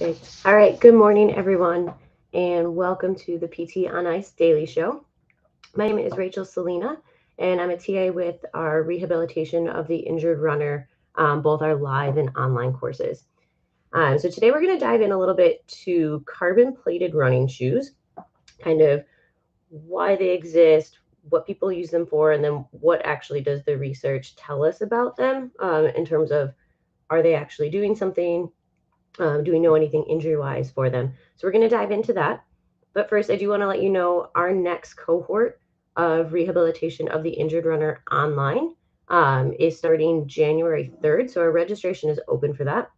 Okay. All right. Good morning, everyone, and welcome to the PT on Ice Daily Show. My name is Rachel Selena, and I'm a TA with our Rehabilitation of the Injured Runner, both our live and online courses. So today we're going to dive in a little bit to carbon plated running shoes, kind of why they exist, what people use them for, and then what actually does the research tell us about them in terms of are they actually doing something? Do we know anything injury wise for them? So we're going to dive into that. But first, I do want to let you know our next cohort of rehabilitation of the injured runner online is starting January 3rd. So our registration is open for that.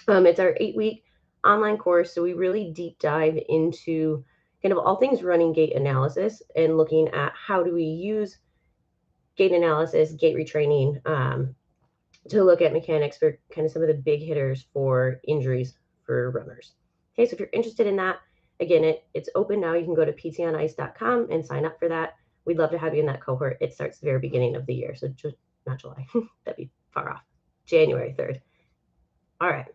It's our 8-week online course. So we really deep dive into kind of all things running gait analysis and looking at how do we use gait analysis, gait retraining, to look at mechanics for kind of some of the big hitters for injuries for runners. Okay, so if you're interested in that, again, it's open now. You can go to ptonice.com and sign up for that. We'd love to have you in that cohort. It starts the very beginning of the year, so just not July. That'd be far off. January 3rd. All right.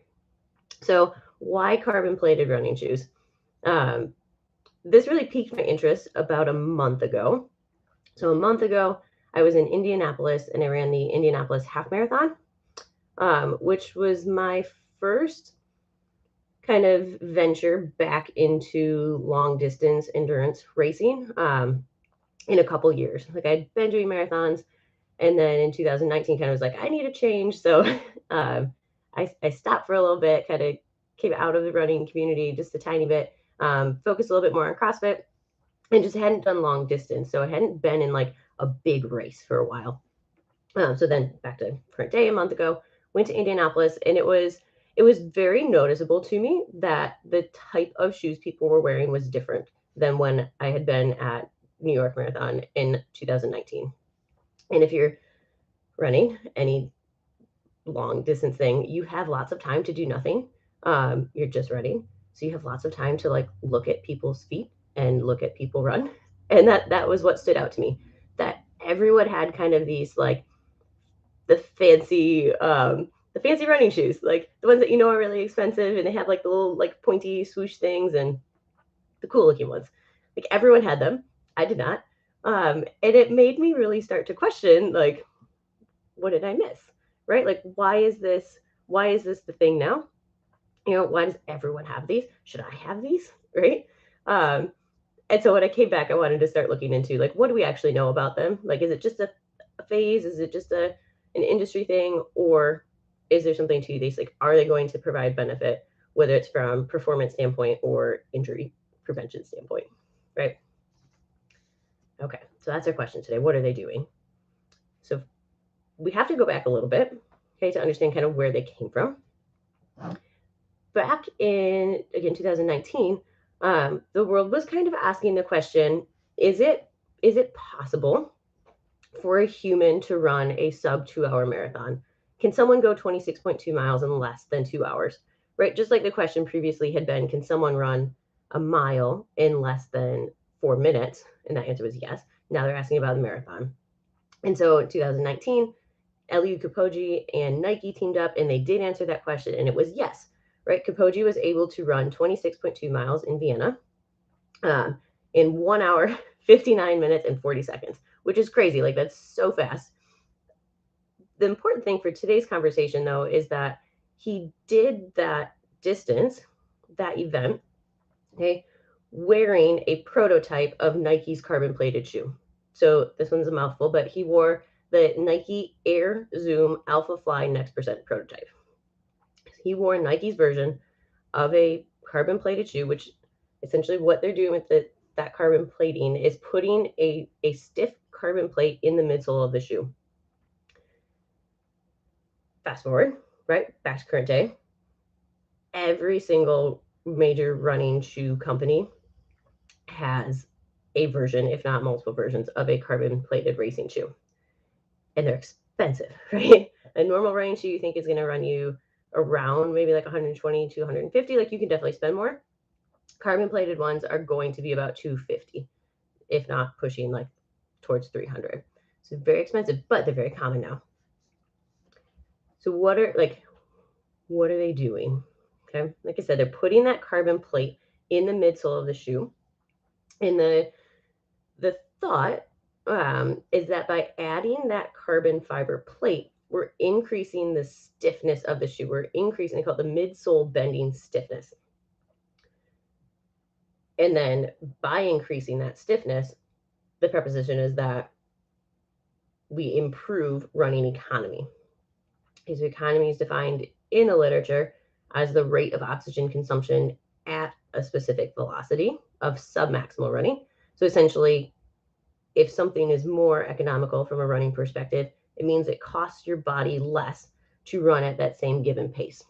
So why carbon plated running shoes? This really piqued my interest about a month ago. So a month ago, I was in Indianapolis and I ran the Indianapolis Half Marathon, which was my first kind of venture back into long distance endurance racing in a couple years. Like I'd been doing marathons, and then in 2019, kind of was like, I need a change. So I stopped for a little bit, kind of came out of the running community just a tiny bit, focused a little bit more on CrossFit, and just hadn't done long distance. So I hadn't been in like a big race for a while. So then back to current day, a month ago, went to Indianapolis, and it was very noticeable to me that the type of shoes people were wearing was different than when I had been at New York Marathon in 2019. And if you're running any long distance thing, you have lots of time to do nothing. You're just running, so you have lots of time to like look at people's feet and look at people run, and that was what stood out to me. That everyone had kind of these like the fancy running shoes, like the ones that are really expensive, and they have like the little like pointy swoosh things and the cool looking ones. Like everyone had them. I did not. And it made me really start to question like, what did I miss? Right? Like why is this the thing now? Why does everyone have these? Should I have these? Right? Um, and so when I came back, I wanted to start looking into like what do we actually know about them? Like, is it just a phase? Is it just an industry thing, or is there something to these? Like, are they going to provide benefit, whether it's from performance standpoint or injury prevention standpoint? Right. Okay. So that's our question today. What are they doing? So we have to go back a little bit, okay, to understand kind of where they came from. Back in again 2019, the world was kind of asking the question: is it possible for a human to run a sub 2 hour marathon? Can someone go 26.2 miles in less than 2 hours? Right? Just like the question previously had been, can someone run a mile in less than 4 minutes? And that answer was yes. Now they're asking about the marathon. And so in 2019, Eliud Kipchoge and Nike teamed up and they did answer that question, and it was yes. Right? Kipchoge was able to run 26.2 miles in Vienna in 1 hour, 59 minutes, and 40 seconds, which is crazy. Like, that's so fast. The important thing for today's conversation, though, is that he did that distance, that event, okay, wearing a prototype of Nike's carbon plated shoe. So this one's a mouthful, but he wore the Nike Air Zoom Alpha Fly Next Percent prototype. He wore Nike's version of a carbon plated shoe, which essentially what they're doing with that carbon plating is putting a stiff carbon plate in the midsole of the shoe. Fast forward, right, back to current day. Every single major running shoe company has a version, if not multiple versions, of a carbon plated racing shoe. And they're expensive, right? A normal running shoe you think is going to run you around maybe like 120 to 150. Like, you can definitely spend more. Carbon plated ones are going to be about 250, if not pushing like towards 300. So very expensive, but they're very common now. So what are they doing? Okay, like I said, they're putting that carbon plate in the midsole of the shoe. And the thought is that by adding that carbon fiber plate, we're increasing the stiffness of the shoe. We're increasing, they call it the midsole bending stiffness. And then by increasing that stiffness, the proposition is that we improve running economy. So economy is defined in the literature as the rate of oxygen consumption at a specific velocity of submaximal running. So essentially, if something is more economical from a running perspective, it means it costs your body less to run at that same given pace.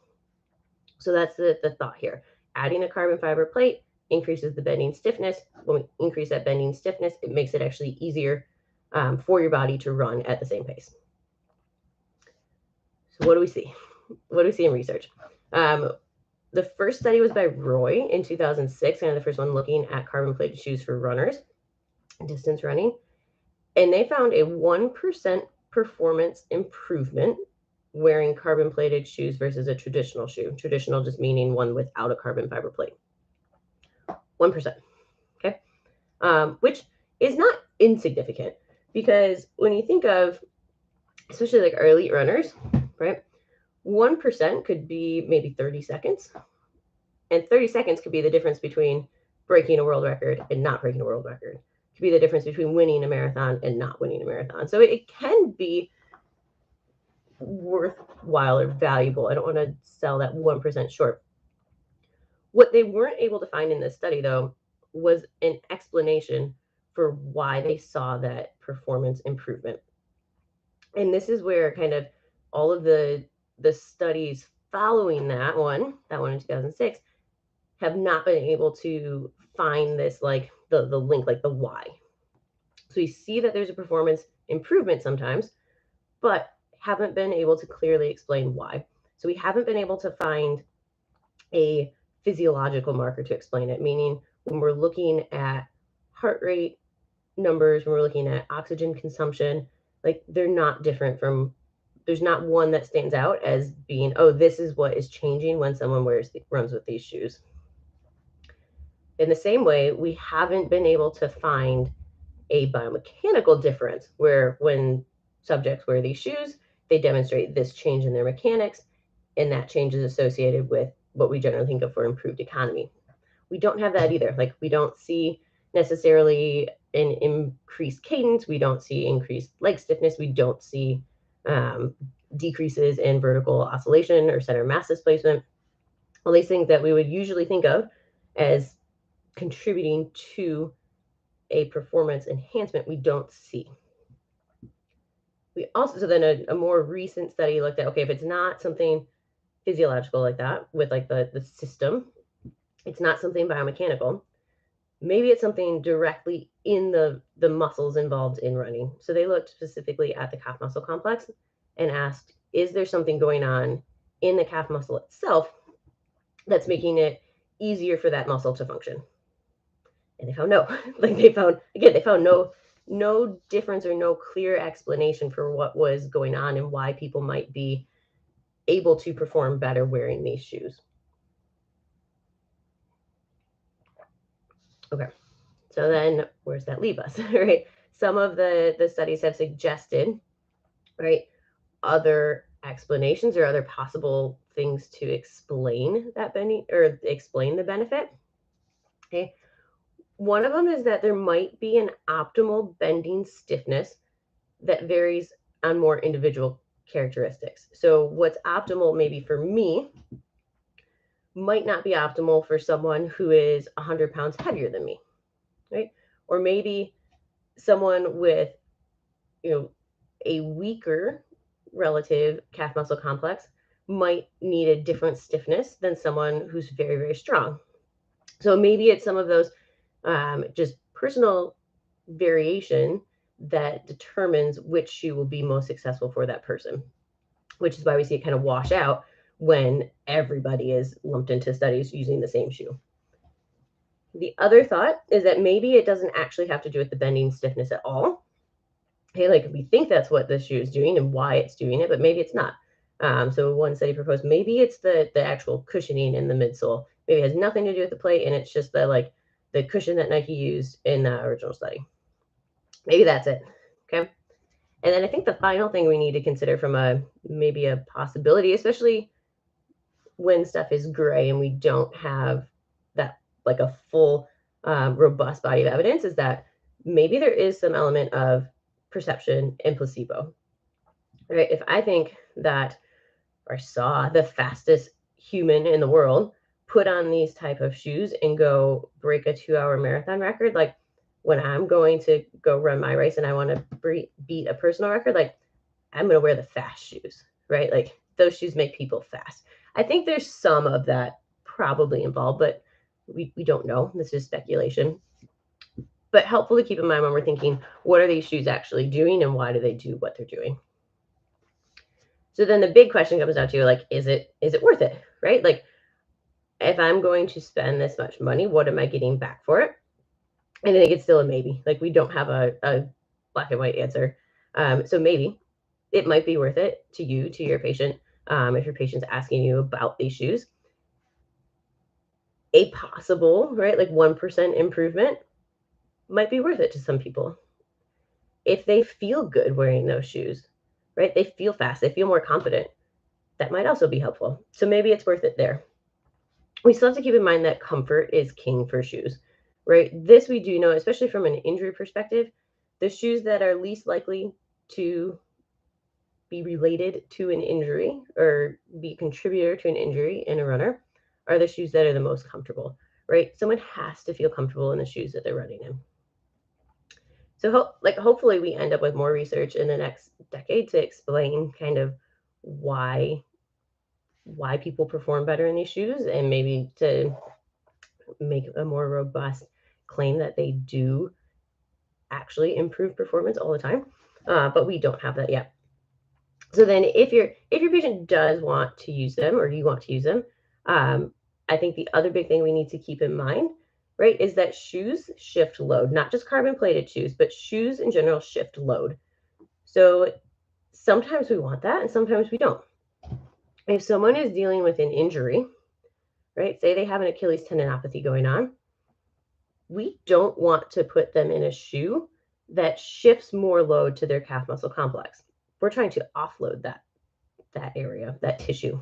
So that's the thought here. Adding a carbon fiber plate increases the bending stiffness. When we increase that bending stiffness, it makes it actually easier for your body to run at the same pace. So what do we see? What do we see in research? The first study was by Roy in 2006, kind of the first one looking at carbon plated shoes for runners, distance running. And they found a 1% performance improvement wearing carbon plated shoes versus a traditional shoe. Traditional just meaning one without a carbon fiber plate. 1%. Okay. Which is not insignificant, because when you think of, especially like our elite runners, right? 1% could be maybe 30 seconds. And 30 seconds could be the difference between breaking a world record and not breaking a world record. It could be the difference between winning a marathon and not winning a marathon. So it can be worthwhile or valuable. I don't want to sell that 1% short. What they weren't able to find in this study, though, was an explanation for why they saw that performance improvement. And this is where kind of all of the studies following that one in 2006, have not been able to find this, like the link, like the why. So you see that there's a performance improvement sometimes, but haven't been able to clearly explain why. So we haven't been able to find a physiological marker to explain it, meaning when we're looking at heart rate numbers, when we're looking at oxygen consumption, like they're not different from, there's not one that stands out as being, oh, this is what is changing when someone runs with these shoes. In the same way, we haven't been able to find a biomechanical difference where when subjects wear these shoes, they demonstrate this change in their mechanics, and that change is associated with what we generally think of for improved economy. We don't have that either. Like, we don't see necessarily an increased cadence. We don't see increased leg stiffness. We don't see decreases in vertical oscillation or center mass displacement. All these things that we would usually think of as contributing to a performance enhancement, we don't see. We also, so then a more recent study looked at, okay, if it's not something physiological like that, with like the system, it's not something biomechanical, maybe it's something directly in the muscles involved in running. So they looked specifically at the calf muscle complex and asked, is there something going on in the calf muscle itself that's making it easier for that muscle to function? And they found no. Like, they found no difference or no clear explanation for what was going on and why people might be able to perform better wearing these shoes. Okay, so then where does that leave us, right? Some of the studies have suggested, right, other explanations or other possible things to explain that explain the benefit. Okay, one of them is that there might be an optimal bending stiffness that varies on more individual characteristics. So what's optimal maybe for me might not be optimal for someone who is 100 pounds heavier than me, right? Or maybe someone with, a weaker relative calf muscle complex might need a different stiffness than someone who's very, very strong. So maybe it's some of those just personal variation that determines which shoe will be most successful for that person, which is why we see it kind of wash out when everybody is lumped into studies using the same shoe. The other thought is that maybe it doesn't actually have to do with the bending stiffness at all. Okay, like we think that's what this shoe is doing and why it's doing it, but maybe it's not. So one study proposed maybe it's the actual cushioning in the midsole. Maybe it has nothing to do with the plate, and it's just the cushion that Nike used in the original study. Maybe that's it. Okay. And then I think the final thing we need to consider from maybe a possibility, especially when stuff is gray and we don't have that like a full robust body of evidence, is that maybe there is some element of perception and placebo. Right? If I think that or saw the fastest human in the world put on these type of shoes and go break a 2-hour marathon record, like when I'm going to go run my race and I want to beat a personal record, like I'm going to wear the fast shoes, right? Like those shoes make people fast. I think there's some of that probably involved, but we don't know. This is speculation. But helpful to keep in mind when we're thinking, what are these shoes actually doing and why do they do what they're doing? So then the big question comes down to like, is it worth it, right? Like if I'm going to spend this much money, what am I getting back for it? And I think it's still a maybe. Like we don't have a black and white answer. So maybe it might be worth it to you, to your patient, if your patient's asking you about these shoes. A possible, right, like 1% improvement might be worth it to some people. If they feel good wearing those shoes, right, they feel fast, they feel more confident, that might also be helpful. So maybe it's worth it there. We still have to keep in mind that comfort is king for shoes, right? This we do know, especially from an injury perspective, the shoes that are least likely to be related to an injury or be a contributor to an injury in a runner are the shoes that are the most comfortable, right? Someone has to feel comfortable in the shoes that they're running in. So hopefully we end up with more research in the next decade to explain kind of why people perform better in these shoes and maybe to make a more robust claim that they do actually improve performance all the time. But we don't have that yet. So then if your patient does want to use them or you want to use them, I think the other big thing we need to keep in mind, right, is that shoes shift load, not just carbon plated shoes, but shoes in general shift load. So sometimes we want that and sometimes we don't. If someone is dealing with an injury, right, say they have an Achilles tendinopathy going on, we don't want to put them in a shoe that shifts more load to their calf muscle complex. We're trying to offload that area, that tissue.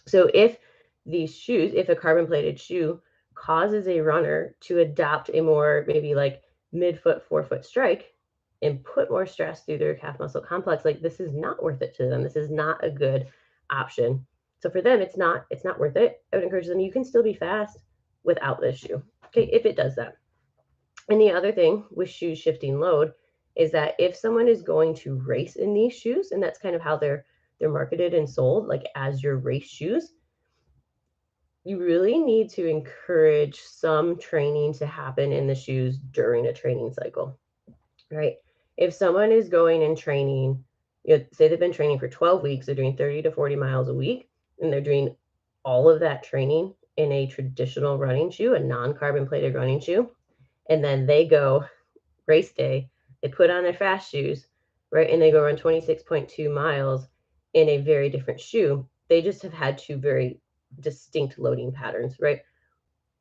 So if these shoes, if a carbon plated shoe causes a runner to adopt a more maybe like midfoot, forefoot strike and put more stress through their calf muscle complex, like this is not worth it to them. This is not a good option. So for them, it's not worth it. I would encourage them, you can still be fast without this shoe. Okay, if it does that. And the other thing with shoes shifting load is that if someone is going to race in these shoes, and that's kind of how they're marketed and sold, like as your race shoes, you really need to encourage some training to happen in the shoes during a training cycle, right? If someone is going and training, say they've been training for 12 weeks, they're doing 30 to 40 miles a week, and they're doing all of that training in a traditional running shoe, a non-carbon plated running shoe, and then they go race day, they put on their fast shoes, right, and they go run 26.2 miles in a very different shoe. They just have had two very distinct loading patterns, right?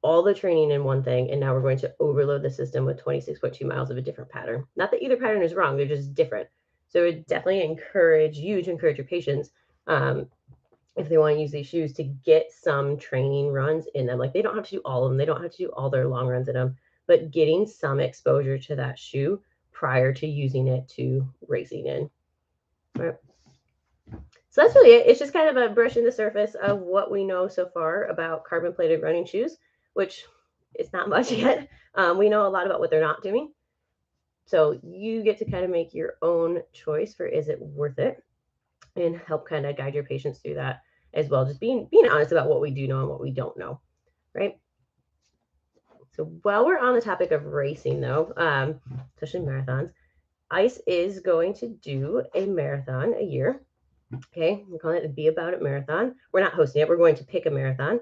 All the training in one thing, and now we're going to overload the system with 26.2 miles of a different pattern. Not that either pattern is wrong, they're just different. So it definitely encourage you to encourage your patients, if they want to use these shoes, to get some training runs in them. Like they don't have to do all of them, they don't have to do all their long runs in them, but getting some exposure to that shoe prior to using it to racing in. All right. So that's really it. It's just kind of a brushing the surface of what we know so far about carbon plated running shoes, which is not much yet. We know a lot about what they're not doing. So you get to kind of make your own choice for is it worth it, and help kind of guide your patients through that as well. Just being honest about what we do know and what we don't know, right? So while we're on the topic of racing though, especially marathons, ICE is going to do a marathon a year. Okay, we're calling it the Be About It Marathon. We're not hosting it, we're going to pick a marathon.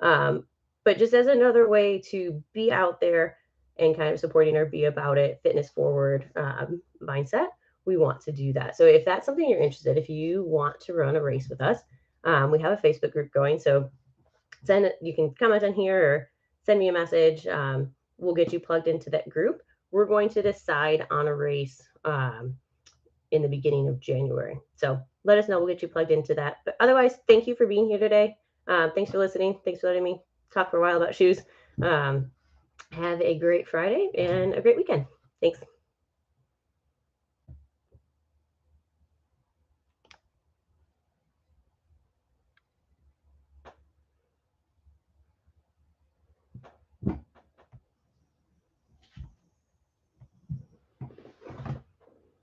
But just as another way to be out there and kind of supporting our Be About It, fitness forward mindset, we want to do that. So if that's something you're interested, if you want to run a race with us, we have a Facebook group going. So you can comment on here or send me a message. We'll get you plugged into that group. We're going to decide on a race in the beginning of January. So let us know. We'll get you plugged into that. But otherwise, thank you for being here today. Thanks for listening. Thanks for letting me talk for a while about shoes. Have a great Friday and a great weekend. Thanks.